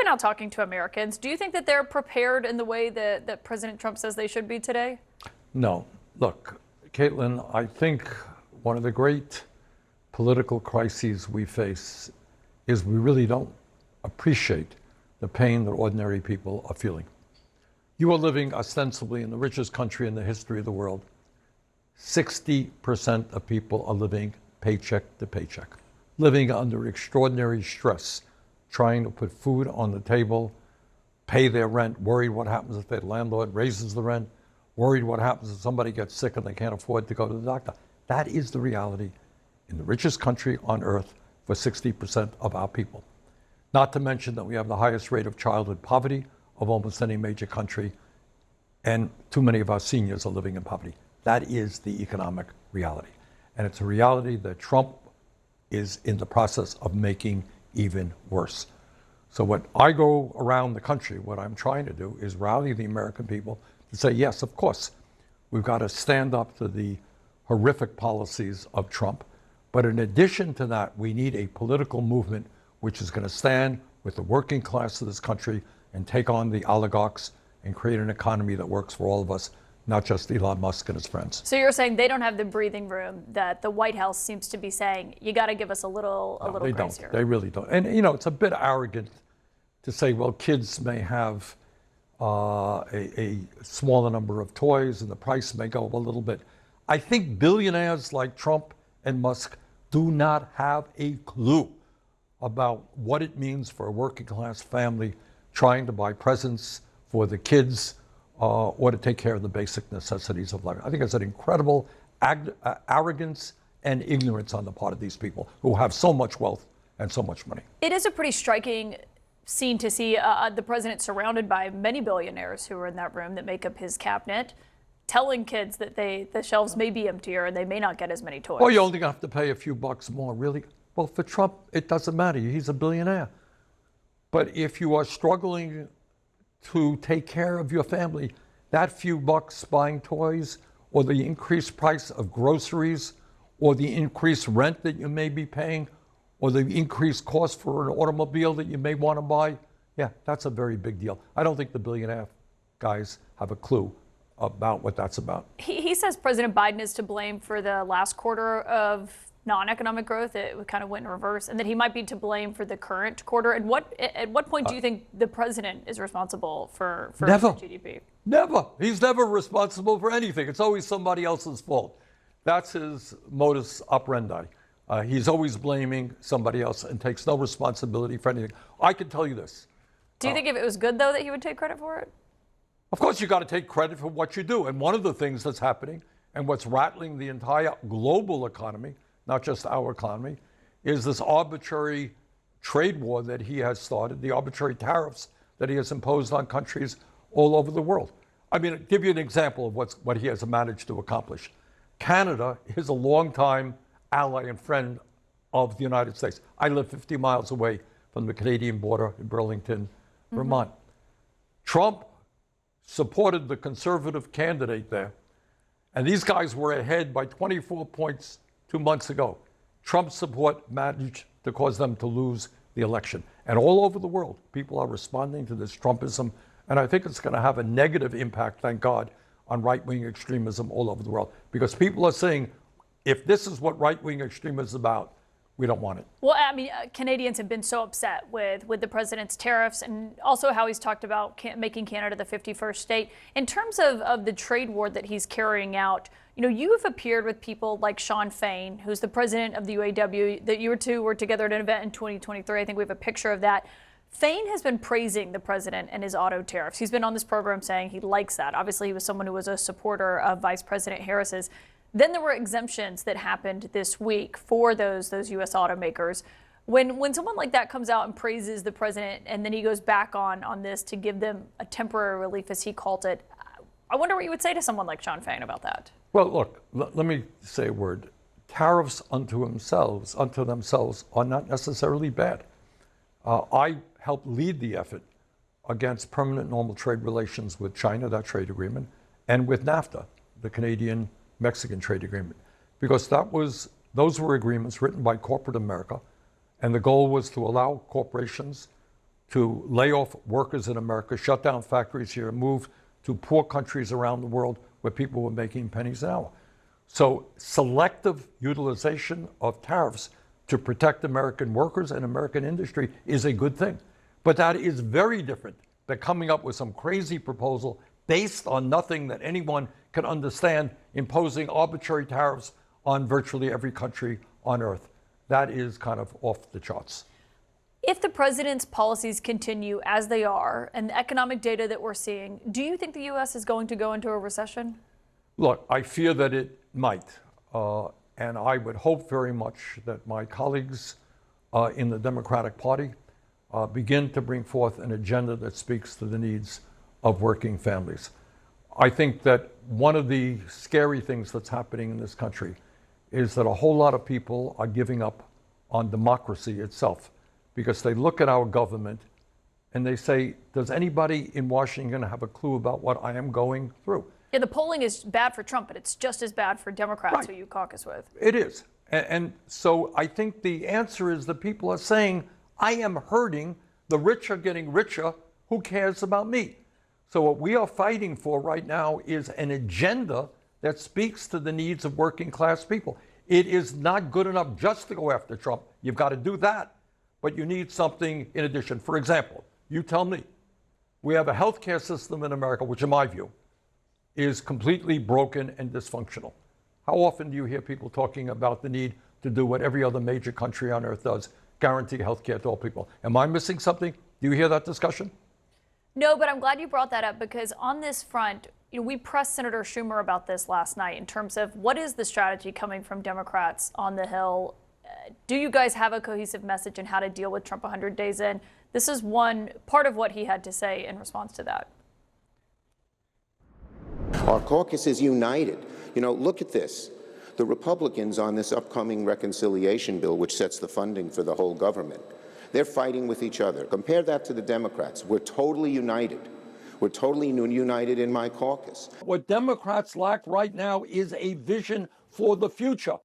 been out talking to Americans. Do you think that they're prepared in the way that President Trump says they should be today? No. Look, Caitlin, I think one of the great political crises we face is we really don't appreciate the pain that ordinary people are feeling. You are living ostensibly in the richest country in the history of the world. 60% of people are living paycheck to paycheck, living under extraordinary stress, trying to put food on the table, pay their rent, worried what happens if their landlord raises the rent, worried what happens if somebody gets sick and they can't afford to go to the doctor. That is the reality in the richest country on earth for 60% of our people. Not to mention that we have the highest rate of childhood poverty of almost any major country, and too many of our seniors are living in poverty. That is the economic reality. And it's a reality that Trump is in the process of making even worse. So when I go around the country, what I'm trying to do is rally the American people to say, yes, of course, we've got to stand up to the horrific policies of Trump. But in addition to that, we need a political movement which is going to stand with the working class of this country and take on the oligarchs and create an economy that works for all of us, not just Elon Musk and his friends. So you're saying they don't have the breathing room that the White House seems to be saying, you got to give us a little they grace don't. here. They really don't. And you know, it's a bit arrogant to say, well, kids may have a smaller number of toys and the price may go up a little bit. I think billionaires like Trump and Musk do not have a clue about what it means for a working class family trying to buy presents for the kids or to take care of the basic necessities of life. I think it's an incredible arrogance and ignorance on the part of these people who have so much wealth and so much money. It is a pretty striking scene to see the president surrounded by many billionaires who are in that room that make up his cabinet, telling kids that the shelves may be emptier and they may not get as many toys. Well, you only have to pay a few bucks more, really. Well, for Trump, it doesn't matter. He's a billionaire. But if you are struggling to take care of your family, that few bucks buying toys or the increased price of groceries or the increased rent that you may be paying or the increased cost for an automobile that you may want to buy, yeah, that's a very big deal. I don't think the billionaire guys have a clue about what that's about. He says President Biden is to blame for the last quarter of non-economic growth. It kind of went in reverse, and that he might be to blame for the current quarter. At what point do you think the president is responsible for GDP? Never. He's never responsible for anything. It's always somebody else's fault. That's his modus operandi. He's always blaming somebody else and takes no responsibility for anything. I can tell you this. Do you think if it was good, though, that he would take credit for it? Of course, you got to take credit for what you do. And one of the things that's happening and what's rattling the entire global economy, not just our economy, is this arbitrary trade war that he has started, the arbitrary tariffs that he has imposed on countries all over the world. I mean, I'll give you an example of what he has managed to accomplish. Canada is a longtime ally and friend of the United States. I live 50 miles away from the Canadian border in Burlington, Vermont. Trump supported the conservative candidate there, and these guys were ahead by 24 points 2 months ago. Trump's support managed to cause them to lose the election. And all over the world, people are responding to this Trumpism, and I think it's going to have a negative impact, thank God, on right-wing extremism all over the world. Because people are saying, if this is what right-wing extremism is about, we don't want it. Well, I mean, Canadians have been so upset with the president's tariffs and also how he's talked about making Canada the 51st state. In terms of the trade war that he's carrying out, you know, you have appeared with people like Shawn Fain, who's the president of the UAW, that you two were together at an event in 2023. I think we have a picture of that. Fain has been praising the president and his auto tariffs. He's been on this program saying he likes that. Obviously, he was someone who was a supporter of Vice President Harris's. Then there were exemptions that happened this week for those U.S. automakers. When someone like that comes out and praises the president and then he goes back on this to give them a temporary relief, as he called it, I wonder what you would say to someone like Shawn Fain about that. Well, look, let me say a word. Tariffs unto themselves are not necessarily bad. I helped lead the effort against permanent normal trade relations with China, that trade agreement, and with NAFTA, the Canadian-Mexican trade agreement, because those were agreements written by corporate America, and the goal was to allow corporations to lay off workers in America, shut down factories here, and move to poor countries around the world where people were making pennies an hour. So selective utilization of tariffs to protect American workers and American industry is a good thing. But that is very different than coming up with some crazy proposal based on nothing that anyone can understand, imposing arbitrary tariffs on virtually every country on earth. That is kind of off the charts. If the president's policies continue as they are and the economic data that we're seeing, do you think the U.S. is going to go into a recession? Look, I fear that it might. And I would hope very much that my colleagues in the Democratic Party begin to bring forth an agenda that speaks to the needs of working families. I think that one of the scary things that's happening in this country is that a whole lot of people are giving up on democracy itself because they look at our government and they say, does anybody in Washington have a clue about what I am going through? Yeah, the polling is bad for Trump, but it's just as bad for Democrats Right. who you caucus with. It is. And so I think the answer is that people are saying, I am hurting, the rich are getting richer, who cares about me? So what we are fighting for right now is an agenda that speaks to the needs of working class people. It is not good enough just to go after Trump. You've got to do that, but you need something in addition. For example, you tell me, we have a healthcare system in America, which in my view is completely broken and dysfunctional. How often do you hear people talking about the need to do what every other major country on earth does, guarantee health care to all people? Am I missing something? Do you hear that discussion? No, but I'm glad you brought that up because on this front, we pressed Senator Schumer about this last night in terms of what is the strategy coming from Democrats on the Hill. Do you guys have a cohesive message on how to deal with Trump 100 days in? This is one part of what he had to say in response to that. Our caucus is united. Look at this. The Republicans on this upcoming reconciliation bill, which sets the funding for the whole government, they're fighting with each other. Compare that to the Democrats. We're totally united. We're totally united in my caucus. What Democrats lack right now is a vision for the future.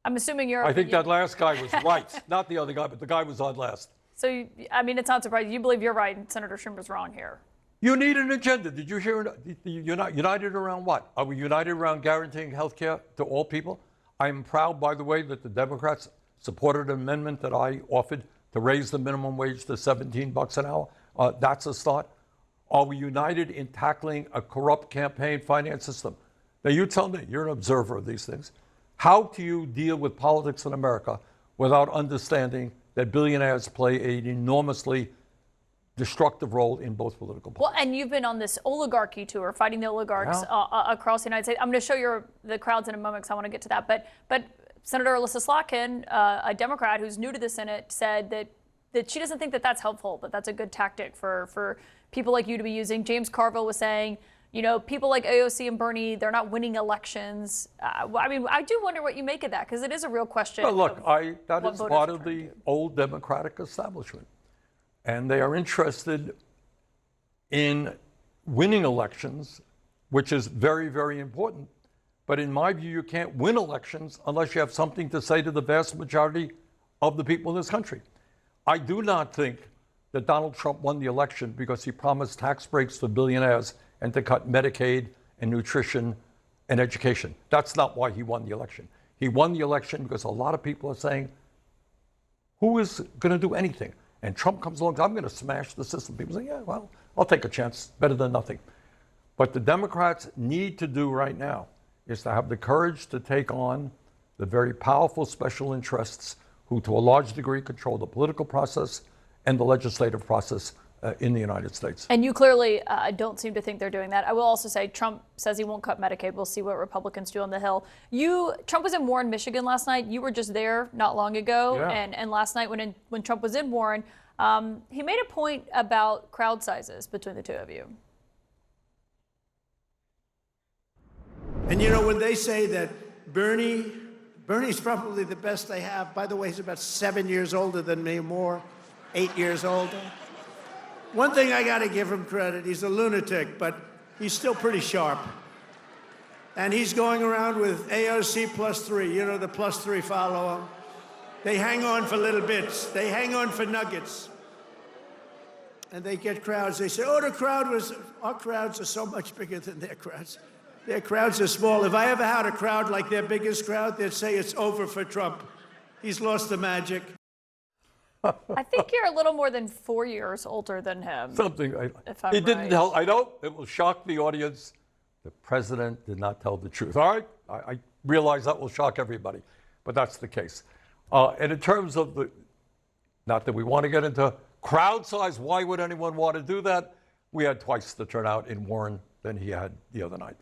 I'm assuming you're... I think that last guy was right. Not the other guy, but the guy was on last. So, it's not surprising. You believe you're right and Senator Schumer's wrong here. You need an agenda. Did you hear it? You're not united around what? Are we united around guaranteeing health care to all people? I'm proud, by the way, that the Democrats supported an amendment that I offered to raise the minimum wage to $17 an hour. That's a start. Are we united in tackling a corrupt campaign finance system? Now, you tell me, you're an observer of these things. How do you deal with politics in America without understanding that billionaires play an enormously destructive role in both political parties? Well, and you've been on this oligarchy tour, fighting the oligarchs across the United States. I'm going to show you the crowds in a moment because I want to get to that. But Senator Alyssa Slotkin, a Democrat who's new to the Senate, said that she doesn't think that that's helpful, that that's a good tactic for people like you to be using. James Carville was saying, people like AOC and Bernie, they're not winning elections. I do wonder what you make of that because it is a real question. Well, look, that is part of the old Democratic establishment. And they are interested in winning elections, which is very, very important. But in my view, you can't win elections unless you have something to say to the vast majority of the people in this country. I do not think that Donald Trump won the election because he promised tax breaks for billionaires and to cut Medicaid and nutrition and education. That's not why he won the election. He won the election because a lot of people are saying, who is going to do anything? And Trump comes along, I'm going to smash the system. People say, yeah, well, I'll take a chance, better than nothing. What the Democrats need to do right now is to have the courage to take on the very powerful special interests who, to a large degree, control the political process and the legislative process in the United States. And you clearly don't seem to think they're doing that. I will also say Trump says he won't cut Medicaid. We'll see what Republicans do on the Hill. Trump was in Warren, Michigan last night. You were just there not long ago. Yeah. And last night when Trump was in Warren, he made a point about crowd sizes between the two of you. And when they say that Bernie's probably the best they have. By the way, he's about 7 years older than me, more, 8 years older. One thing I got to give him credit, he's a lunatic, but he's still pretty sharp. And he's going around with AOC +3, the +3 follow him. They hang on for little bits. They hang on for nuggets. and they get crowds. They say, our crowds are so much bigger than their crowds. Their crowds are small. If I ever had a crowd like their biggest crowd, they'd say it's over for Trump. He's lost the magic. I think you're a little more than 4 years older than him. Something. If I'm He didn't right. tell. I know it will shock the audience. The president did not tell the truth. All right, I realize that will shock everybody, but that's the case. And in terms of not that we want to get into crowd size, why would anyone want to do that? We had twice the turnout in Warren than he had the other night.